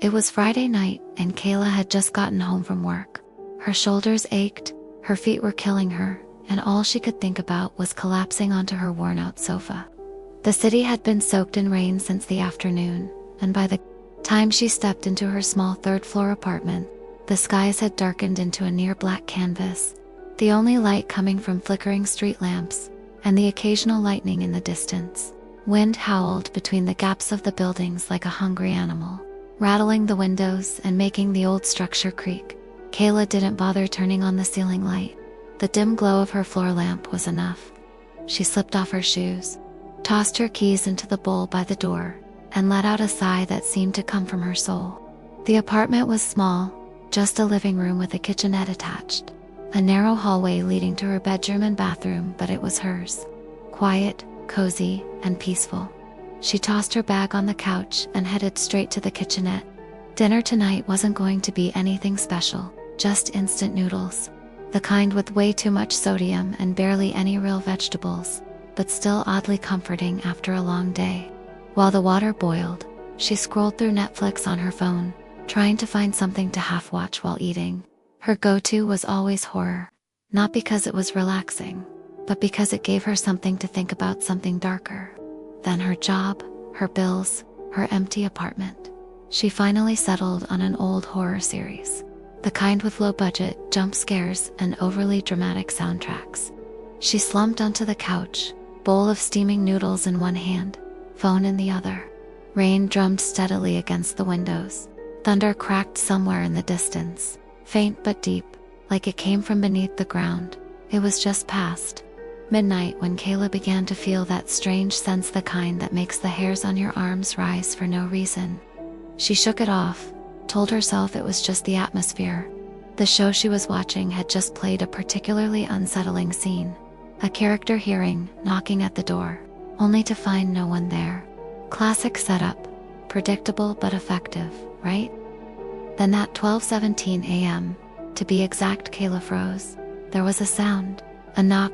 It was Friday night, and Kayla had just gotten home from work. Her shoulders ached, her feet were killing her, and all she could think about was collapsing onto her worn-out sofa. The city had been soaked in rain since the afternoon, and by the time she stepped into her small third-floor apartment, the skies had darkened into a near-black canvas, the only light coming from flickering street lamps and the occasional lightning in the distance. Wind howled between the gaps of the buildings like a hungry animal, rattling the windows and making the old structure creak. Kayla didn't bother turning on the ceiling light. The dim glow of her floor lamp was enough. She slipped off her shoes, tossed her keys into the bowl by the door, and let out a sigh that seemed to come from her soul. The apartment was small, just a living room with a kitchenette attached. A narrow hallway leading to her bedroom and bathroom, but it was hers. Quiet, cozy, and peaceful. She tossed her bag on the couch and headed straight to the kitchenette. Dinner tonight wasn't going to be anything special, just instant noodles. The kind with way too much sodium and barely any real vegetables, but still oddly comforting after a long day. While the water boiled, she scrolled through Netflix on her phone, trying to find something to half-watch while eating. Her go-to was always horror, not because it was relaxing, but because it gave her something to think about, something darker than her job, her bills, her empty apartment. She finally settled on an old horror series, the kind with low-budget jump scares and overly dramatic soundtracks. She slumped onto the couch, bowl of steaming noodles in one hand, phone in the other. Rain drummed steadily against the windows. Thunder cracked somewhere in the distance, faint but deep, like it came from beneath the ground. It was just past midnight when Kayla began to feel that strange sense, the kind that makes the hairs on your arms rise for no reason. She shook it off, told herself it was just the atmosphere. The show she was watching had just played a particularly unsettling scene. A character hearing knocking at the door, only to find no one there. Classic setup, predictable but effective, right? Then at 12:17 a.m., to be exact, Kayla froze. There was a sound, a knock.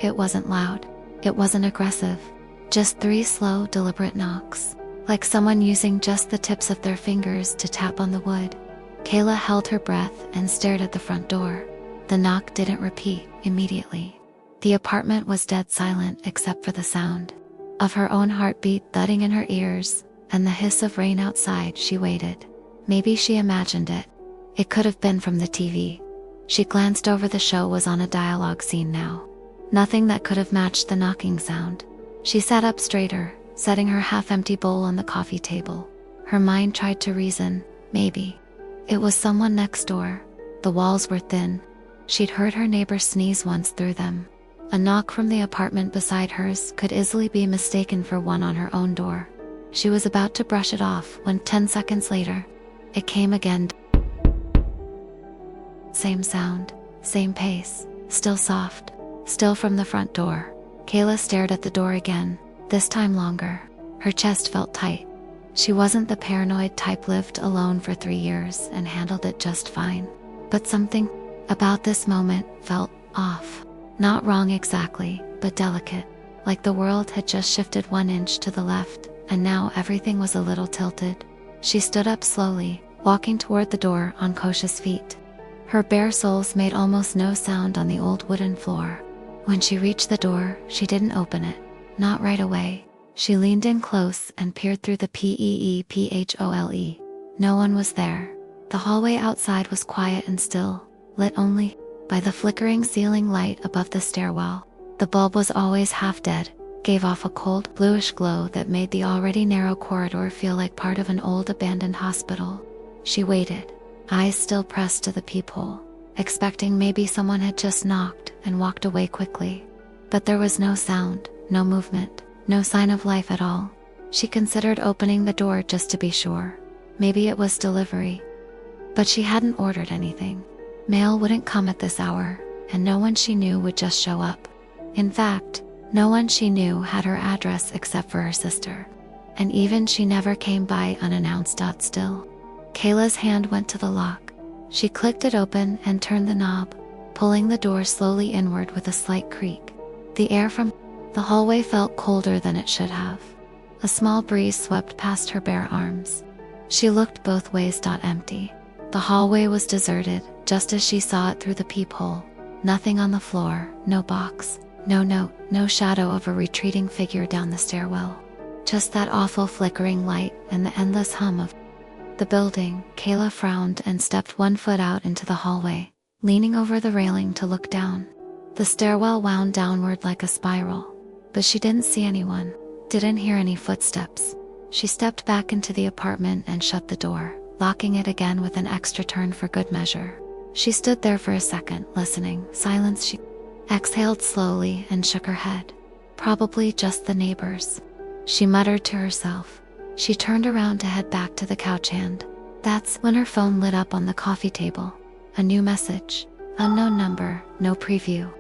It wasn't loud, it wasn't aggressive, just 3 slow, deliberate knocks, like someone using just the tips of their fingers to tap on the wood. Kayla held her breath and stared at the front door. The knock didn't repeat immediately. The apartment was dead silent except for the sound of her own heartbeat thudding in her ears and the hiss of rain outside. She waited. Maybe she imagined it. It could have been from the TV. She glanced over. The show was on a dialogue scene now. Nothing that could have matched the knocking sound. She sat up straighter, setting her half-empty bowl on the coffee table. Her mind tried to reason. Maybe it was someone next door. The walls were thin. She'd heard her neighbor sneeze once through them. A knock from the apartment beside hers could easily be mistaken for one on her own door. She was about to brush it off when 10 seconds later, it came again. Same sound, same pace, still soft, still from the front door. Kayla stared at the door again, this time longer. Her chest felt tight. She wasn't the paranoid type, lived alone for 3 years and handled it just fine. But something about this moment felt off. Not wrong exactly, but delicate. Like the world had just shifted 1 inch to the left, and now everything was a little tilted. She stood up slowly, walking toward the door on cautious feet. Her bare soles made almost no sound on the old wooden floor. When she reached the door, she didn't open it. Not right away. She leaned in close and peered through the peephole. No one was there. The hallway outside was quiet and still, lit only by the flickering ceiling light above the stairwell. The bulb was always half dead, gave off a cold, bluish glow that made the already narrow corridor feel like part of an old abandoned hospital. She waited, eyes still pressed to the peephole, expecting maybe someone had just knocked and walked away quickly. But there was no sound, no movement, no sign of life at all. She considered opening the door just to be sure. Maybe it was delivery. But she hadn't ordered anything. Mail wouldn't come at this hour, and no one she knew would just show up. In fact, no one she knew had her address except for her sister. And even she never came by unannounced. Still, Kayla's hand went to the lock. She clicked it open and turned the knob, pulling the door slowly inward with a slight creak. The air from the hallway felt colder than it should have. A small breeze swept past her bare arms. She looked both ways. Empty. The hallway was deserted, just as she saw it through the peephole. Nothing on the floor, no box, no note, no shadow of a retreating figure down the stairwell. Just that awful flickering light and the endless hum of the building. Kayla frowned and stepped one foot out into the hallway, leaning over the railing to look down. The stairwell wound downward like a spiral, but she didn't see anyone, didn't hear any footsteps. She stepped back into the apartment and shut the door, locking it again with an extra turn for good measure. She stood there for a second, listening. Silence. She exhaled slowly and shook her head. Probably just the neighbors, she muttered to herself. She turned around to head back to the couch hand. That's when her phone lit up on the coffee table. A new message. Unknown number, no preview.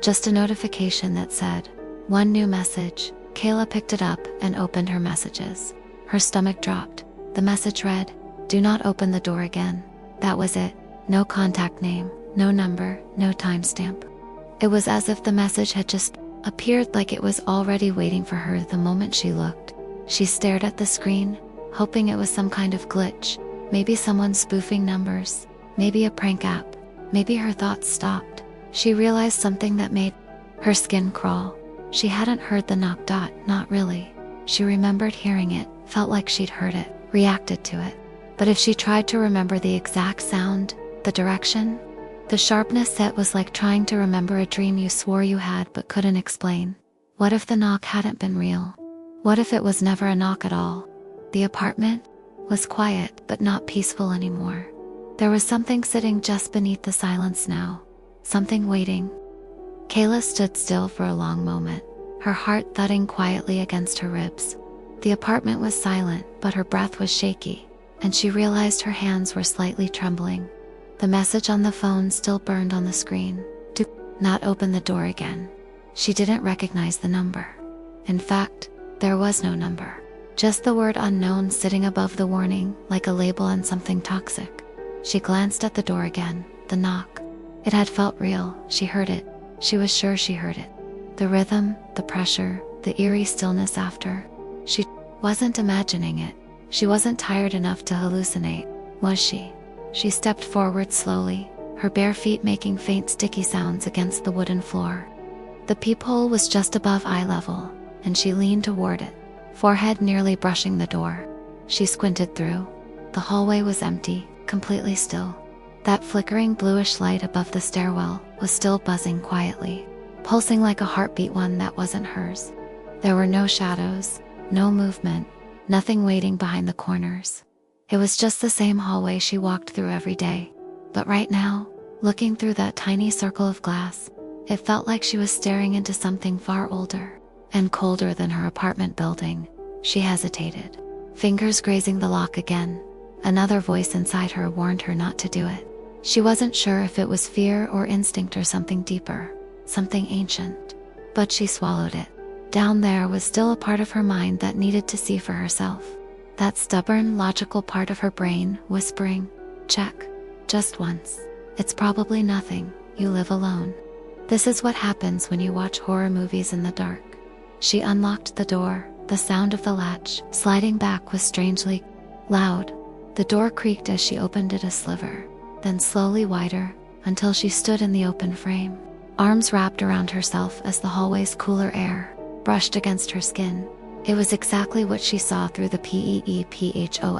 Just a notification that said, "One new message." Kayla picked it up and opened her messages. Her stomach dropped. The message read, "Do not open the door again." That was it. No contact name, no number, no timestamp. It was as if the message had just appeared, like it was already waiting for her the moment she looked. She stared at the screen, hoping it was some kind of glitch. Maybe someone spoofing numbers. Maybe a prank app. Maybe her thoughts stopped. She realized something that made her skin crawl. She hadn't heard the knock. Not really. She remembered hearing it, felt like she'd heard it, reacted to it. But if she tried to remember the exact sound, the direction, the sharpness, it was like trying to remember a dream you swore you had but couldn't explain. What if the knock hadn't been real? What if it was never a knock at all? The apartment was quiet but not peaceful anymore. There was something sitting just beneath the silence now. Something waiting. Kayla stood still for a long moment, her heart thudding quietly against her ribs. The apartment was silent, but her breath was shaky, and she realized her hands were slightly trembling. The message on the phone still burned on the screen. Do not open the door again. She didn't recognize the number. In fact, there was no number. Just the word unknown sitting above the warning, like a label on something toxic. She glanced at the door again. The knock. It had felt real. She heard it. She was sure she heard it. The rhythm, the pressure, the eerie stillness after. She wasn't imagining it. She wasn't tired enough to hallucinate, was she? She stepped forward slowly, her bare feet making faint sticky sounds against the wooden floor. The peephole was just above eye level, and she leaned toward it, forehead nearly brushing the door. She squinted through. The hallway was empty, completely still. That flickering bluish light above the stairwell was still buzzing quietly, pulsing like a heartbeat, one that wasn't hers. There were no shadows, no movement, nothing waiting behind the corners. It was just the same hallway she walked through every day. But right now, looking through that tiny circle of glass, it felt like she was staring into something far older and colder than her apartment building. She hesitated, fingers grazing the lock again. Another voice inside her warned her not to do it. She wasn't sure if it was fear or instinct or something deeper, something ancient. But she swallowed it. Down there was still a part of her mind that needed to see for herself. That stubborn, logical part of her brain, whispering, "Check. Just once. It's probably nothing. You live alone." This is what happens when you watch horror movies in the dark. She unlocked the door. The sound of the latch sliding back was strangely loud. The door creaked as she opened it a sliver, then slowly wider, until she stood in the open frame, arms wrapped around herself as the hallway's cooler air brushed against her skin. It was exactly what she saw through the peephole.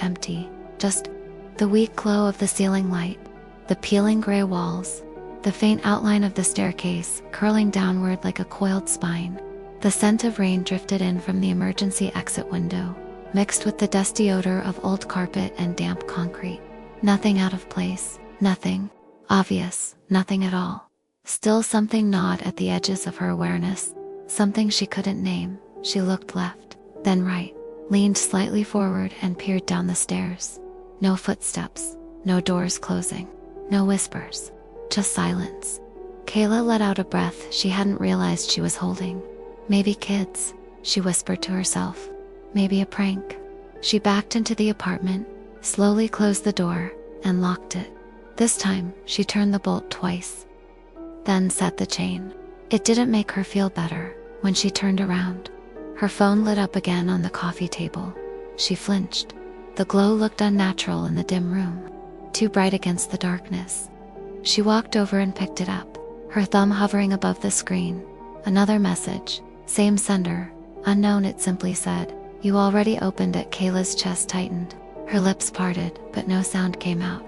Empty. Just the weak glow of the ceiling light, the peeling gray walls, the faint outline of the staircase curling downward like a coiled spine. The scent of rain drifted in from the emergency exit window, mixed with the dusty odor of old carpet and damp concrete. Nothing out of place, nothing obvious, nothing at all. Still something gnawed at the edges of her awareness, something she couldn't name. She looked left, then right, leaned slightly forward and peered down the stairs. No footsteps, no doors closing, no whispers, just silence. Kayla let out a breath she hadn't realized she was holding. Maybe kids, she whispered to herself. Maybe a prank. She backed into the apartment, slowly closed the door, and locked it. This time, she turned the bolt twice, then set the chain. It didn't make her feel better. When she turned around, her phone lit up again on the coffee table. She flinched. The glow looked unnatural in the dim room, too bright against the darkness. She walked over and picked it up, her thumb hovering above the screen. Another message, same sender, unknown. It simply said, "You already opened it." Kayla's chest tightened. Her lips parted, but no sound came out.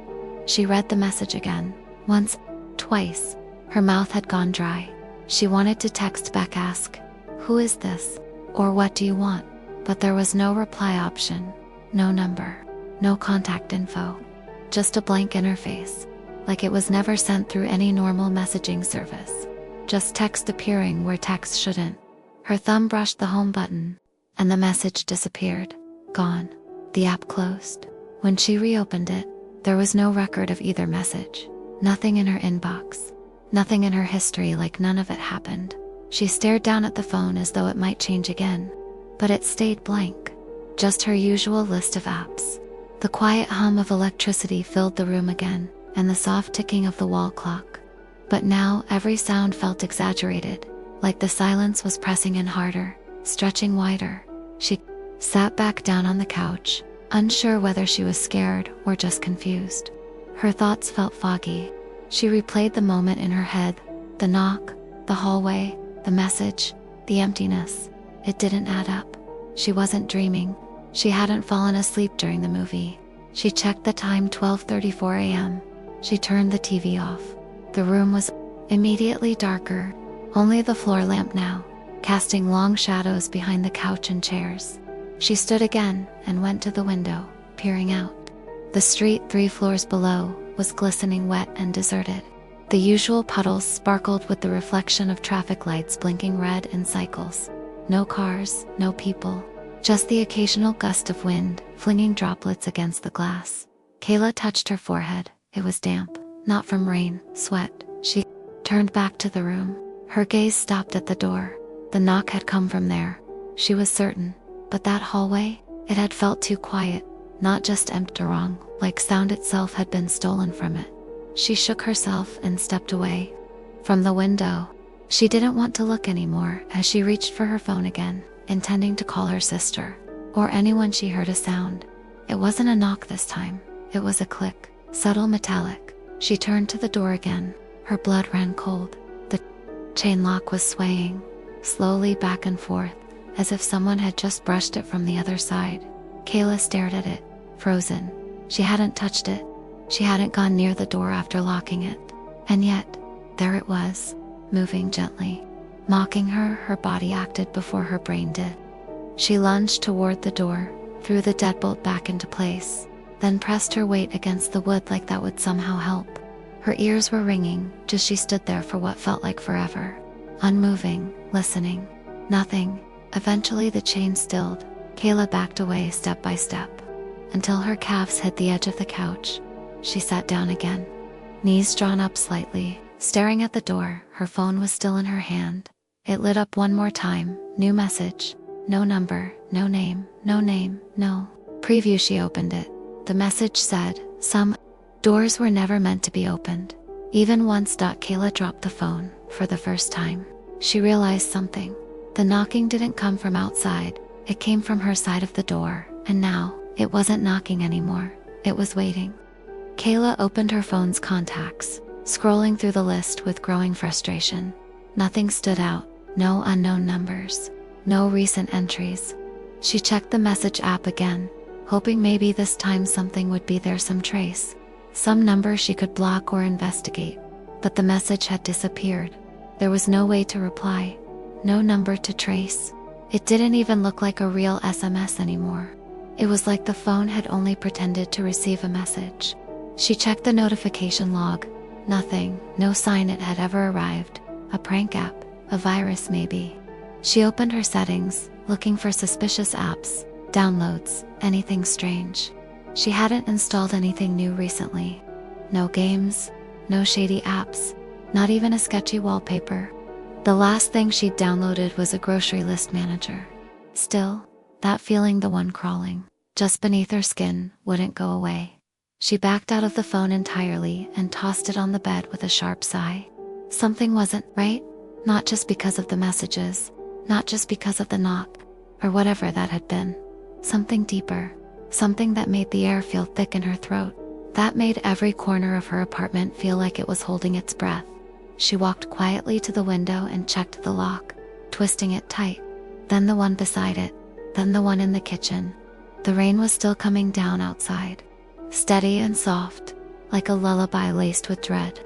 She read the message again, once, twice. Her mouth had gone dry. She wanted to text back, ask, "Who is this?" or "What do you want?" But there was no reply option, no number, no contact info. Just a blank interface, like it was never sent through any normal messaging service. Just text appearing where text shouldn't. Her thumb brushed the home button, and the message disappeared, gone. The app closed. When she reopened it, there was no record of either message. Nothing in her inbox. Nothing in her history, like none of it happened. She stared down at the phone as though it might change again, but it stayed blank. Just her usual list of apps. The quiet hum of electricity filled the room again, and the soft ticking of the wall clock. But now every sound felt exaggerated, like the silence was pressing in harder, stretching wider. She sat back down on the couch, unsure whether she was scared or just confused. Her thoughts felt foggy. She replayed the moment in her head, the knock, the hallway, the message, the emptiness. It didn't add up. She wasn't dreaming. She hadn't fallen asleep during the movie. She checked the time, 12:34 a.m. She turned the TV off. The room was immediately darker, only the floor lamp now, casting long shadows behind the couch and chairs. She stood again and went to the window, peering out. The street 3 floors below was glistening wet and deserted. The usual puddles sparkled with the reflection of traffic lights blinking red in cycles. No cars, no people, just the occasional gust of wind flinging droplets against the glass. Kayla touched her forehead. It was damp, not from rain, sweat. She turned back to the room. Her gaze stopped at the door. The knock had come from there, she was certain. But that hallway, it had felt too quiet, not just empty or wrong, like sound itself had been stolen from it. She shook herself and stepped away from the window. She didn't want to look anymore as she reached for her phone again, intending to call her sister, or anyone she heard a sound. It wasn't a knock this time, it was a click, subtle, metallic. She turned to the door again, her blood ran cold. The chain lock was swaying, slowly back and forth, as if someone had just brushed it from the other side. Kayla stared at it, frozen. She hadn't touched it. She hadn't gone near the door after locking it. And yet, there it was, moving gently. Mocking her, her body acted before her brain did. She lunged toward the door, threw the deadbolt back into place, then pressed her weight against the wood like that would somehow help. Her ears were ringing, just she stood there for what felt like forever. Unmoving, listening. Nothing. Eventually the chain stilled. Kayla backed away step by step, until her calves hit the edge of the couch. She sat down again, knees drawn up slightly, staring at the door. Her phone was still in her hand. It lit up one more time. New message. No number, no name, no. Preview. She opened it. The message said, "Some doors were never meant to be opened, even once." Kayla dropped the phone. For the first time, she realized something. The knocking didn't come from outside. It came from her side of the door, and now, it wasn't knocking anymore. It was waiting. Kayla opened her phone's contacts, scrolling through the list with growing frustration. Nothing stood out. No unknown numbers. No recent entries. She checked the message app again, hoping maybe this time something would be there, some trace. Some number she could block or investigate. But the message had disappeared. There was no way to reply. No number to trace. It didn't even look like a real SMS anymore. It was like the phone had only pretended to receive a message. She checked the notification log. Nothing, no sign it had ever arrived. A prank app, a virus maybe. She opened her settings, looking for suspicious apps, downloads, anything strange. She hadn't installed anything new recently. No games, no shady apps, not even a sketchy wallpaper. The last thing she'd downloaded was a grocery list manager. Still, that feeling, the one crawling just beneath her skin, wouldn't go away. She backed out of the phone entirely and tossed it on the bed with a sharp sigh. Something wasn't right, not just because of the messages, not just because of the knock, or whatever that had been. Something deeper. something that made the air feel thick in her throat, that made every corner of her apartment feel like it was holding its breath. She walked quietly to the window and checked the lock, twisting it tight, then the one beside it, then the one in the kitchen. The rain was still coming down outside, steady and soft, like a lullaby laced with dread.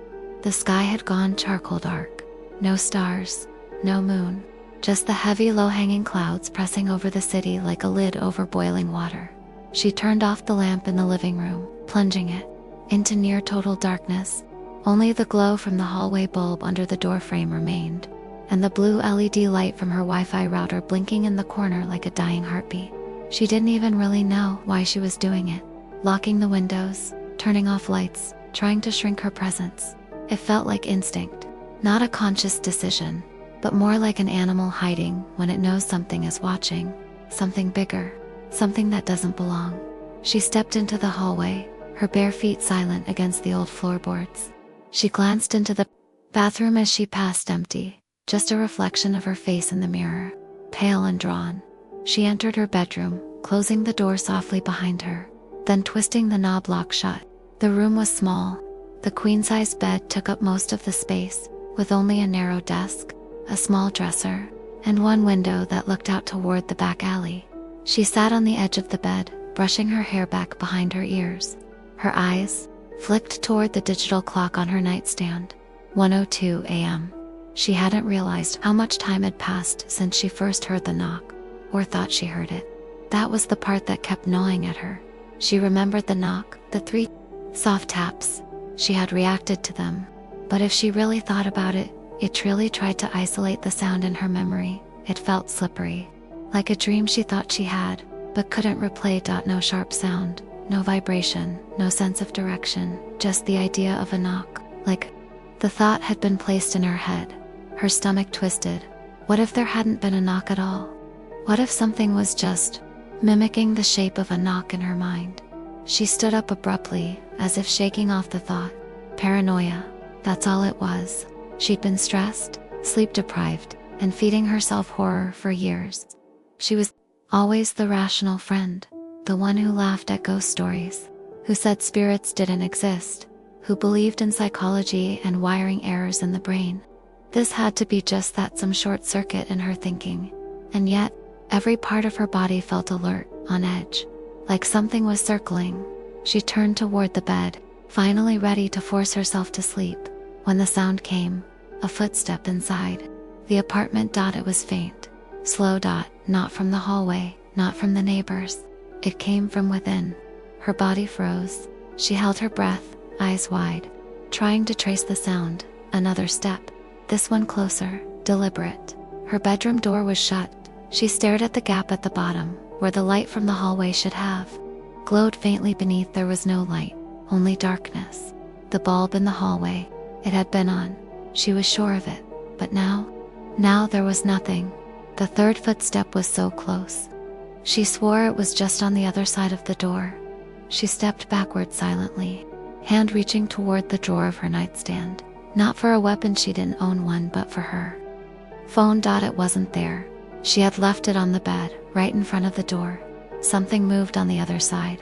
The sky had gone charcoal dark, no stars, no moon, just the heavy low-hanging clouds pressing over the city like a lid over boiling water. She turned off the lamp in the living room, plunging it into near total darkness. Only the glow from the hallway bulb under the doorframe remained, and the blue LED light from her Wi-Fi router blinking in the corner like a dying heartbeat. She didn't even really know why she was doing it. Locking the windows, turning off lights, trying to shrink her presence. It felt like instinct, not a conscious decision, but more like an animal hiding when it knows something is watching, something bigger, something that doesn't belong. She stepped into the hallway, her bare feet silent against the old floorboards. She glanced into the bathroom as she passed empty, just a reflection of her face in the mirror, pale and drawn. She entered her bedroom, closing the door softly behind her, then twisting the knob lock shut. The room was small. The queen-size bed took up most of the space, with only a narrow desk, a small dresser, and one window that looked out toward the back alley. She sat on the edge of the bed, brushing her hair back behind her ears. Her eyes flicked toward the digital clock on her nightstand. 1:02 a.m. She hadn't realized how much time had passed since she first heard the knock, or thought she heard it. That was the part that kept gnawing at her. She remembered the knock, the 3 soft taps. She had reacted to them. But if she really thought about it, it really tried to isolate the sound in her memory. It felt slippery, like a dream she thought she had, but couldn't replay. No sharp sound, no vibration, no sense of direction, just the idea of a knock, like the thought had been placed in her head. Her stomach twisted. What if there hadn't been a knock at all? What if something was just mimicking the shape of a knock in her mind? She stood up abruptly, as if shaking off the thought. Paranoia. That's all it was. She'd been stressed, sleep-deprived, and feeding herself horror for years. She was always the rational friend, the one who laughed at ghost stories, who said spirits didn't exist, who believed in psychology and wiring errors in the brain. This had to be just that, some short circuit in her thinking. And yet, every part of her body felt alert, on edge, like something was circling. She turned toward the bed, finally ready to force herself to sleep, when the sound came, a footstep inside the apartment. It was faint, slow. Not from the hallway, not from the neighbors. It came from within. Her body froze. She held her breath, eyes wide, trying to trace the sound. Another step, this one closer, deliberate. Her bedroom door was shut. She stared at the gap at the bottom, where the light from the hallway should have glowed faintly. Beneath there was no light, only darkness. The bulb in the hallway, it had been on. She was sure of it. But now there was nothing. The third footstep was so close. She swore it was just on the other side of the door. She stepped backward silently, hand reaching toward the drawer of her nightstand. Not for a weapon, she didn't own one, but for her phone. It wasn't there. She had left it on the bed, right in front of the door. Something moved on the other side.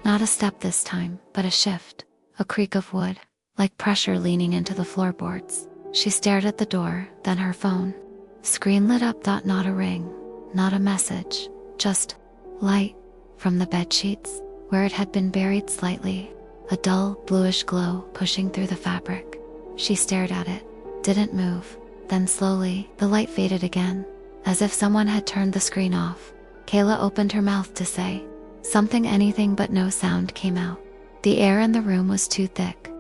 Not a step this time, but a shift, a creak of wood, like pressure leaning into the floorboards. She stared at the door, then her phone. Screen lit up. Not a ring, not a message, just light from the bed sheets, where it had been buried slightly, a dull, bluish glow pushing through the fabric. She stared at it, didn't move. Then slowly, the light faded again, as if someone had turned the screen off. Kayla opened her mouth to say something, anything, but no sound came out. The air in the room was too thick,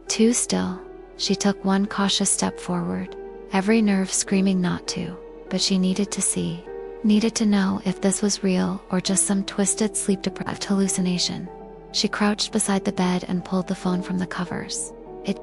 too still. She took one cautious step forward, every nerve screaming not to, but she needed to see, needed to know if this was real or just some twisted, sleep-deprived hallucination. She crouched beside the bed and pulled the phone from the covers. It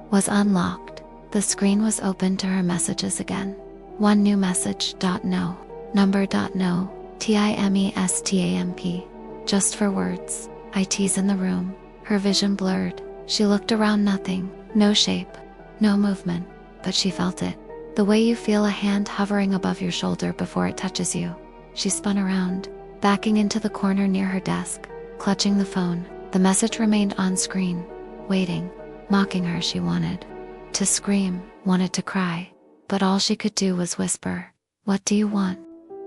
was unlocked. The screen was open to her messages again. One new message. No. Number. No. TIMESTAMP. Just for words. IT's in the room. Her vision blurred. She looked around. Nothing. No shape. No movement. But she felt it. The way you feel a hand hovering above your shoulder before it touches you. She spun around, backing into the corner near her desk, clutching the phone. The message remained on screen, waiting, mocking her. She wanted to scream, wanted to cry, but all she could do was whisper, "What do you want?"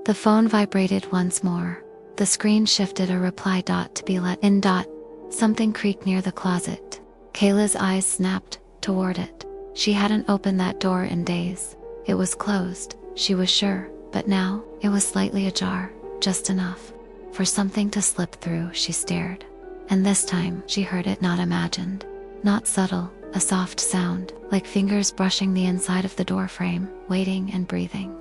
The phone vibrated once more. The screen shifted a reply to be let in. Something creaked near the closet. Kayla's eyes snapped toward it. She hadn't opened that door in days. It was closed, she was sure, but now it was slightly ajar, just enough for something to slip through. She stared, and this time she heard it, not imagined, not subtle, a soft sound, like fingers brushing the inside of the door frame, waiting and breathing.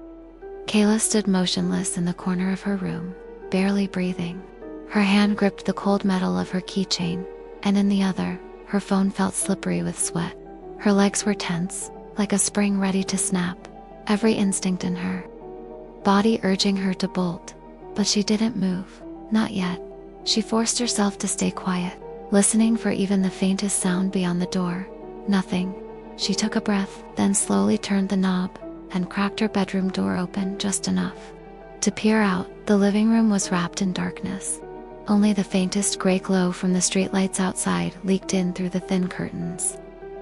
Kayla stood motionless in the corner of her room, barely breathing. Her hand gripped the cold metal of her keychain, and in the other, her phone felt slippery with sweat. Her legs were tense, like a spring ready to snap, every instinct in her body urging her to bolt. But she didn't move, not yet. She forced herself to stay quiet, listening for even the faintest sound beyond the door. Nothing. She took a breath, then slowly turned the knob, and cracked her bedroom door open just enough to peer out. The living room was wrapped in darkness. Only the faintest gray glow from the streetlights outside leaked in through the thin curtains.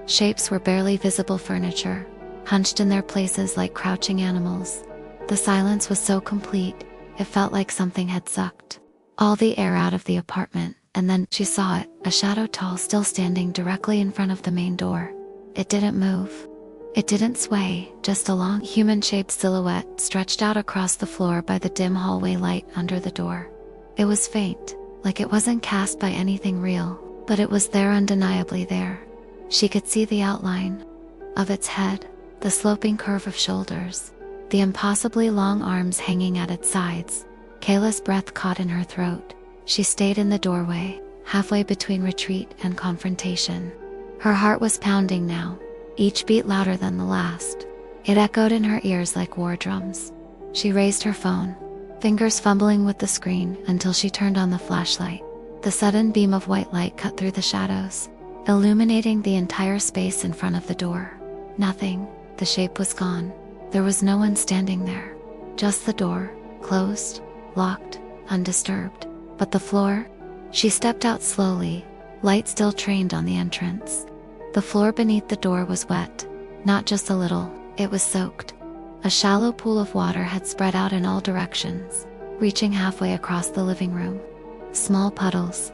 Shapes were barely visible, furniture hunched in their places like crouching animals. The silence was so complete, it felt like something had sucked all the air out of the apartment. And then she saw it, a shadow, tall, still standing directly in front of the main door. It didn't move. It didn't sway, just a long, human-shaped silhouette stretched out across the floor by the dim hallway light under the door. It was faint, like it wasn't cast by anything real, but it was there, undeniably there. She could see the outline of its head, the sloping curve of shoulders, the impossibly long arms hanging at its sides. Kayla's breath caught in her throat. She stayed in the doorway, halfway between retreat and confrontation. Her heart was pounding now, each beat louder than the last. It echoed in her ears like war drums. She raised her phone, fingers fumbling with the screen, until she turned on the flashlight. The sudden beam of white light cut through the shadows, illuminating the entire space in front of the door. Nothing. The shape was gone. There was no one standing there. Just the door, closed, locked, undisturbed. But the floor? She stepped out slowly, light still trained on the entrance. The floor beneath the door was wet, not just a little, it was soaked. A shallow pool of water had spread out in all directions, reaching halfway across the living room. Small puddles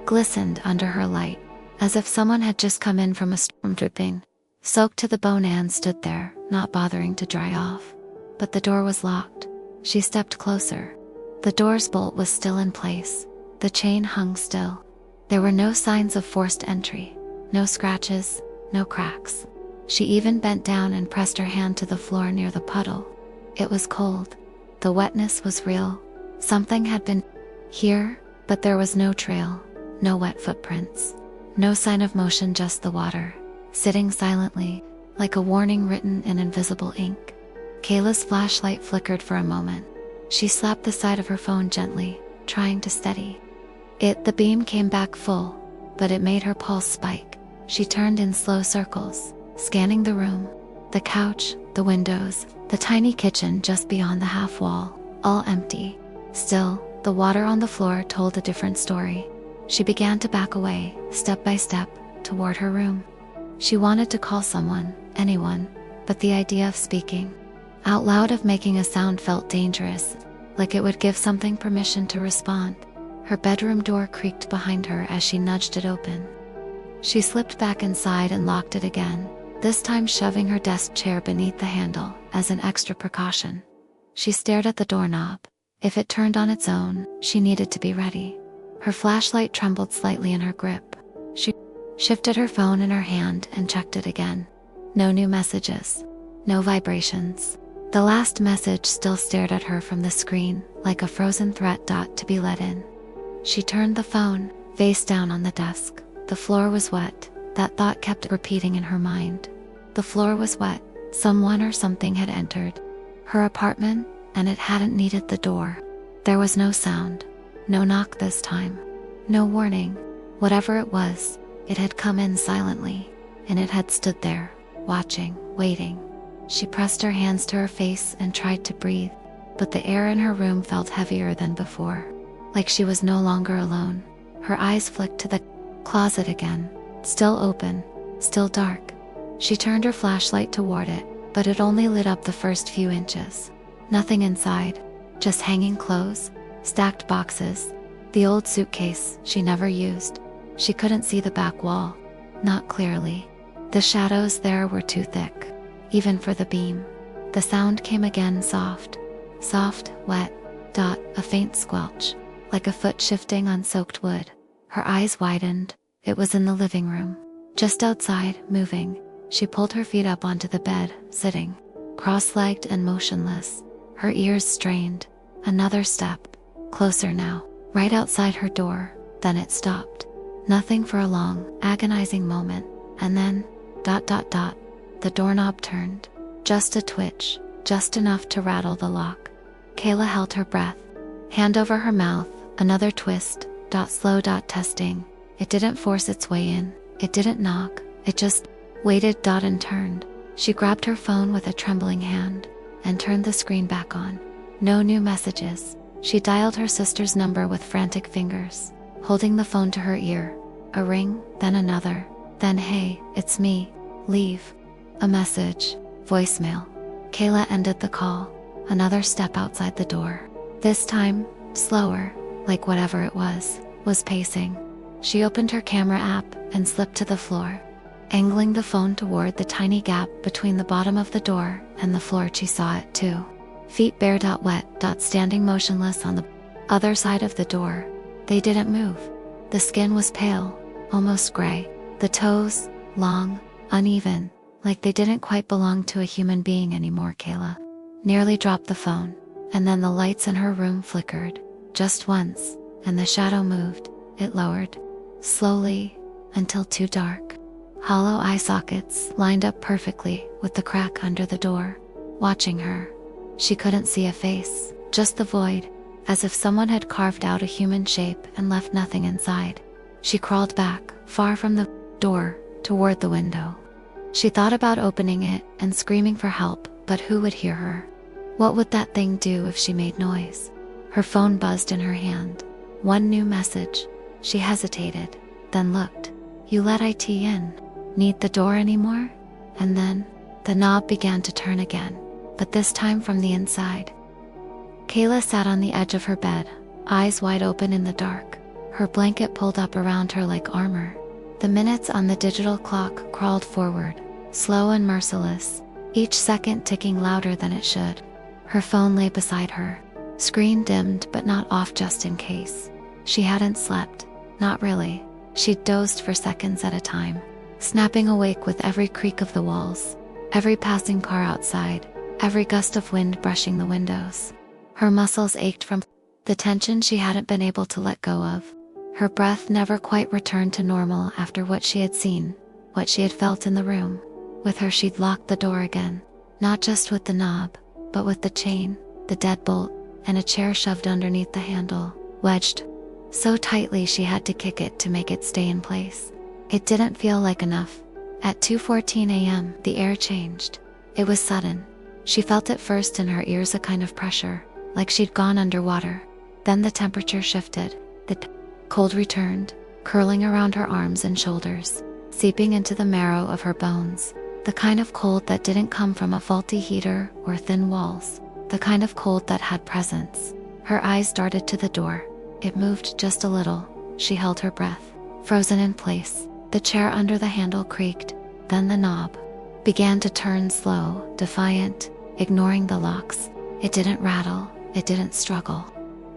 glistened under her light, as if someone had just come in from a storm, dripping, soaked to the bone. Anne stood there, not bothering to dry off. But the door was locked. She stepped closer. The door's bolt was still in place. The chain hung still. There were no signs of forced entry, no scratches, no cracks. She even bent down and pressed her hand to the floor near the puddle. It was cold. The wetness was real. Something had been here, but there was no trail, no wet footprints, no sign of motion, just the water, sitting silently, like a warning written in invisible ink. Kayla's flashlight flickered for a moment. She slapped the side of her phone gently, trying to steady it. The beam came back full, but it made her pulse spike. She turned in slow circles, scanning the room, the couch, the windows, the tiny kitchen just beyond the half wall, all empty. Still, the water on the floor told a different story. She began to back away, step by step, toward her room. She wanted to call someone, anyone, but the idea of speaking out loud, of making a sound, felt dangerous, like it would give something permission to respond. Her bedroom door creaked behind her as she nudged it open. She slipped back inside and locked it again, this time shoving her desk chair beneath the handle, as an extra precaution. She stared at the doorknob. If it turned on its own, she needed to be ready. Her flashlight trembled slightly in her grip. She shifted her phone in her hand and checked it again. No new messages. No vibrations. The last message still stared at her from the screen, like a frozen threat to be let in. She turned the phone, face down on the desk. The floor was wet. That thought kept repeating in her mind. The floor was wet. Someone or something had entered her apartment, and it hadn't needed the door. There was no sound. No knock this time. No warning. Whatever it was, it had come in silently, and it had stood there, watching, waiting. She pressed her hands to her face and tried to breathe, but the air in her room felt heavier than before, like she was no longer alone. Her eyes flicked to the closet again. Still open, still dark. She turned her flashlight toward it, but it only lit up the first few inches. Nothing inside, just hanging clothes, stacked boxes, the old suitcase she never used. She couldn't see the back wall, not clearly. The shadows there were too thick, even for the beam. The sound came again, soft, wet, a faint squelch, like a foot shifting on soaked wood. Her eyes widened. It was in the living room, just outside, moving. She pulled her feet up onto the bed, sitting, cross-legged and motionless, her ears strained. Another step, closer now, right outside her door. Then it stopped. Nothing for a long, agonizing moment, and then, the doorknob turned. Just a twitch, just enough to rattle the lock. Kayla held her breath, hand over her mouth, another twist, slow, testing. It didn't force its way in, it didn't knock, it just waited, and turned. She grabbed her phone with a trembling hand, and turned the screen back on. No new messages. She dialed her sister's number with frantic fingers, holding the phone to her ear. A ring, then another, then hey, it's me, leave. A message, voicemail. Kayla ended the call. Another step outside the door. This time, slower, like whatever it was pacing. She opened her camera app and slipped to the floor, angling the phone toward the tiny gap between the bottom of the door and the floor. She saw it too. Feet bare, wet, standing motionless on the other side of the door. They didn't move. The skin was pale, almost gray. The toes, long, uneven, like they didn't quite belong to a human being anymore. Kayla nearly dropped the phone, and then the lights in her room flickered, just once, and the shadow moved. It lowered, slowly, until too dark. Hollow eye sockets lined up perfectly with the crack under the door, watching her. She couldn't see a face, just the void, as if someone had carved out a human shape and left nothing inside. She crawled back, far from the door, toward the window. She thought about opening it and screaming for help, but who would hear her? What would that thing do if she made noise? Her phone buzzed in her hand. One new message. She hesitated, then looked. You let IT in. Need the door anymore? And then, the knob began to turn again, but this time from the inside. Kayla sat on the edge of her bed, eyes wide open in the dark, her blanket pulled up around her like armor. The minutes on the digital clock crawled forward, slow and merciless, each second ticking louder than it should. Her phone lay beside her, screen dimmed but not off just in case. She hadn't slept, not really. She'd dozed for seconds at a time, snapping awake with every creak of the walls, every passing car outside, every gust of wind brushing the windows. Her muscles ached from the tension she hadn't been able to let go of. Her breath never quite returned to normal after what she had seen, what she had felt in the room. With her, she'd locked the door again, not just with the knob, but with the chain, the deadbolt, and a chair shoved underneath the handle, wedged so tightly she had to kick it to make it stay in place. It didn't feel like enough. At 2:14 a.m., the air changed. It was sudden. She felt it first in her ears, a kind of pressure, like she'd gone underwater. Then the temperature shifted. The cold returned, curling around her arms and shoulders, seeping into the marrow of her bones. The kind of cold that didn't come from a faulty heater or thin walls. The kind of cold that had presence. Her eyes darted to the door. It moved just a little. She held her breath, frozen in place. The chair under the handle creaked. Then the knob began to turn, slow, defiant, ignoring the locks. It didn't rattle, it didn't struggle.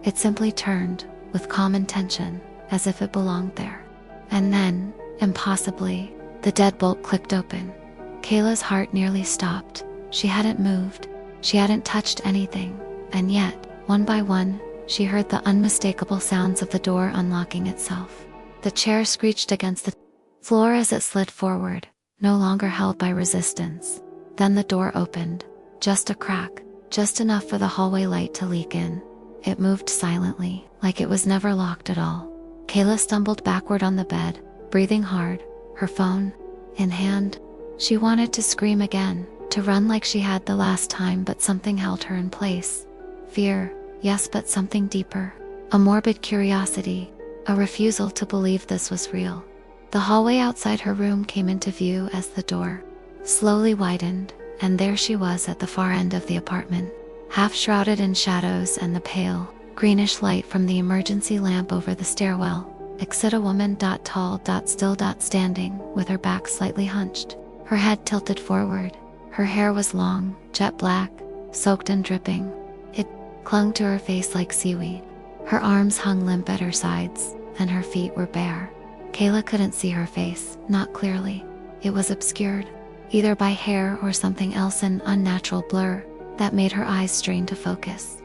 It simply turned, with calm intention, as if it belonged there. And then, impossibly, the deadbolt clicked open. Kayla's heart nearly stopped. She hadn't moved. She hadn't touched anything. And yet, one by one, she heard the unmistakable sounds of the door unlocking itself. The chair screeched against the floor as it slid forward, no longer held by resistance. Then the door opened. Just a crack, just enough for the hallway light to leak in. It moved silently, like it was never locked at all. Kayla stumbled backward on the bed, breathing hard, her phone in hand. She wanted to scream again, to run like she had the last time, but something held her in place. Fear, yes, but something deeper. A morbid curiosity. a refusal to believe this was real. The hallway outside her room came into view as the door slowly widened, and there she was at the far end of the apartment, half shrouded in shadows and the pale, greenish light from the emergency lamp over the stairwell. Exit a woman, tall, still, standing, with her back slightly hunched, her head tilted forward. Her hair was long, jet black, soaked and dripping. It clung to her face like seaweed. Her arms hung limp at her sides, and her feet were bare. Kayla couldn't see her face, not clearly. It was obscured, either by hair or something else, an unnatural blur that made her eyes strain to focus.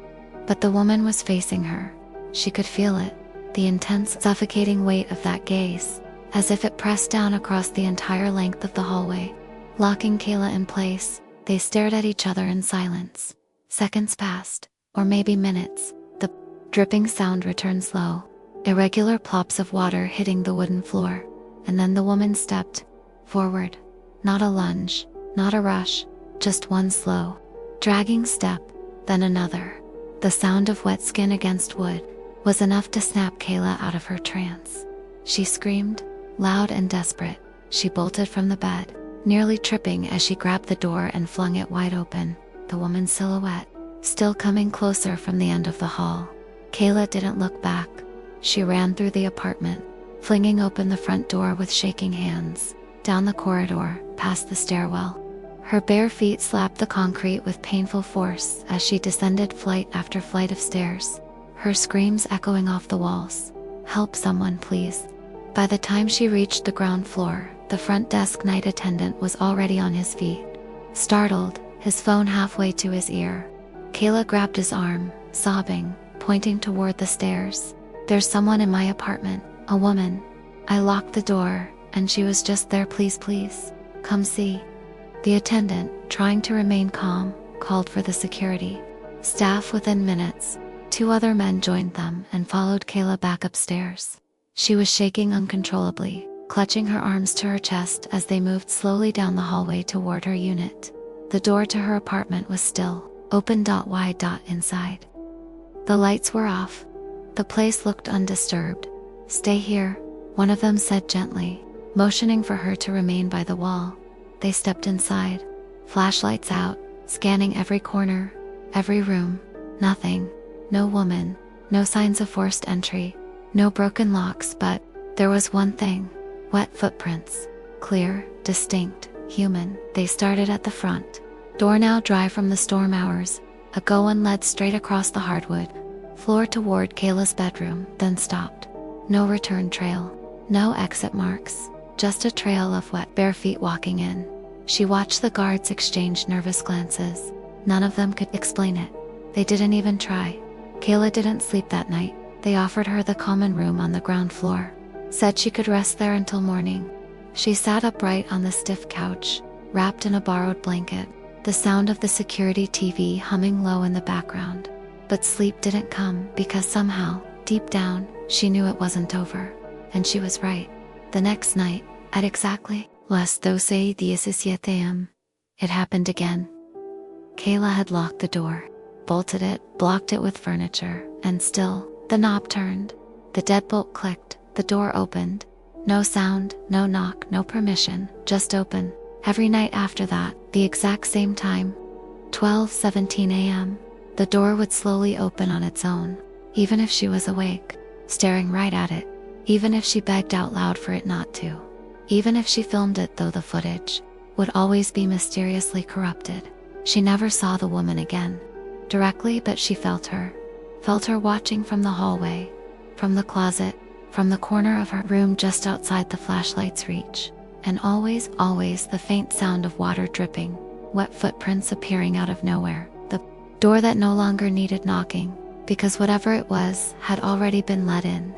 But the woman was facing her. She could feel it, the intense, suffocating weight of that gaze, as if it pressed down across the entire length of the hallway. Locking Kayla in place, they stared at each other in silence. Seconds passed, or maybe minutes. The dripping sound returned slow, irregular plops of water hitting the wooden floor, and then the woman stepped forward. Not a lunge, not a rush, just one slow, dragging step, then another. The sound of wet skin against wood was enough to snap Kayla out of her trance. She screamed, loud and desperate. She bolted from the bed, nearly tripping as she grabbed the door and flung it wide open, the woman's silhouette still coming closer from the end of the hall. Kayla didn't look back. She ran through the apartment, flinging open the front door with shaking hands, down the corridor, past the stairwell. Her bare feet slapped the concrete with painful force as she descended flight after flight of stairs, her screams echoing off the walls. "Help someone, please." By the time she reached the ground floor, the front desk night attendant was already on his feet. Startled, his phone halfway to his ear, Kayla grabbed his arm, sobbing, pointing toward the stairs. "There's someone in my apartment, a woman. I locked the door, and she was just there. Please, come see." The attendant, trying to remain calm, called for the security staff. Within minutes, 2 other men joined them and followed Kayla back upstairs. She was shaking uncontrollably, clutching her arms to her chest as they moved slowly down the hallway toward her unit. The door to her apartment was still open, wide. Inside, the lights were off. The place looked undisturbed. "Stay here," one of them said gently, motioning for her to remain by the wall. They stepped inside, flashlights out, scanning every corner, every room. Nothing. No woman, no signs of forced entry, no broken locks, but there was one thing: wet footprints. Clear, distinct, human. They started at the front door, now dry from the storm hours ago, and led straight across the hardwood floor toward Kayla's bedroom, then stopped. No return trail, no exit marks, just a trail of wet, bare feet walking in. She watched the guards exchange nervous glances. None of them could explain it. They didn't even try. Kayla didn't sleep that night. They offered her the common room on the ground floor, said she could rest there until morning. She sat upright on the stiff couch, wrapped in a borrowed blanket, the sound of the security TV humming low in the background. But sleep didn't come, because somehow, deep down, she knew it wasn't over. And she was right. The next night, at exactly las 12:17 am, it happened again. Kayla had locked the door, bolted it, blocked it with furniture, and still, the knob turned. The deadbolt clicked, the door opened. No sound, no knock, no permission, just open. Every night after that, the exact same time, 12:17 am, the door would slowly open on its own, even if she was awake, staring right at it, even if she begged out loud for it not to, even if she filmed it, though the footage would always be mysteriously corrupted. She never saw the woman again directly, but she felt her watching from the hallway, from the closet, from the corner of her room just outside the flashlight's reach. And always, the faint sound of water dripping, wet footprints appearing out of nowhere, the door that no longer needed knocking, because whatever it was had already been let in.